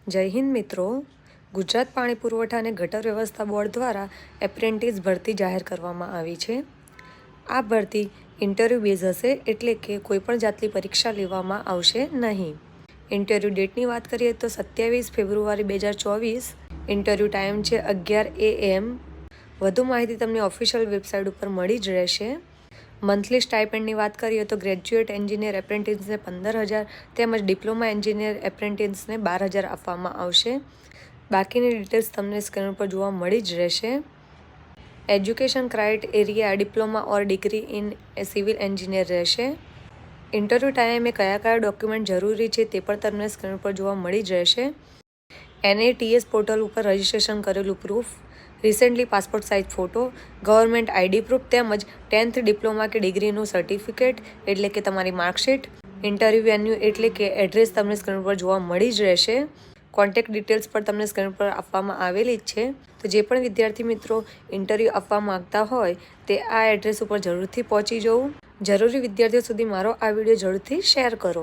જય હિન્દ મિત્રો। ગુજરાત પાણી પુરવઠા અને ગટર વ્યવસ્થા બોર્ડ દ્વારા એપ્રેન્ટિસ ભરતી જાહેર કરવામાં આવી છે। આ ભરતી ઇન્ટરવ્યૂ બેઝ હશે, એટલે કે કોઈપણ જાતની પરીક્ષા લેવામાં આવશે નહીં। ઇન્ટરવ્યૂ ડેટની વાત કરીએ તો 27 ફેબ્રુઆરી 2024 ઇન્ટરવ્યૂ ટાઈમ છે 11 AM। વધુ માહિતી તમને ઓફિશિયલ વેબસાઇટ ઉપર મળી જ રહેશે। મંથલી સ્ટાઇપેન્ડની વાત કરીએ તો ગ્રેજ્યુએટ એન્જિનિયર એપ્રેન્ટિસને 15,000 તેમજ ડિપ્લોમા એન્જિનિયર એપ્રેન્ટિસને 12,000 આપવામાં આવશે। બાકીની ડિટેલ્સ તમને સ્ક્રીન ઉપર જોવા મળી જ રહેશે। Education criteria diploma or degree in civil engineer રહેશે। ઇન્ટરવ્યૂ ટાઈમે કયા ડોક્યુમેન્ટ જરૂરી છે તે પણ તમને સ્ક્રીન ઉપર જોવા મળી જ રહેશે। NATS પોર્ટલ ઉપર રજિસ્ટ્રેશન કરેલું proof, recently passport size photo, government ID proof તેમજ 10th ડિપ્લોમા કે ડિગ્રીનું સર્ટિફિકેટ એટલે કે તમારી માર્કશીટ, ઇન્ટરવ્યૂ વેન્યુ એટલે કે એડ્રેસ તમને સ્ક્રીન પર જોવા મળી જ રહેશે। કોન્ટેક્ટ ડિટેલ્સ પર તમને સ્ક્રીન પર આપવામાં આવેલી જ છે। તો જે પણ વિદ્યાર્થી મિત્રો ઇન્ટરવ્યૂ આપવા માંગતા હોય તે આ એડ્રેસ ઉપર જરૂરથી પહોંચી જવું। જરૂરી વિદ્યાર્થીઓ સુધી મારો આ વિડીયો જરૂરથી શેર કરો।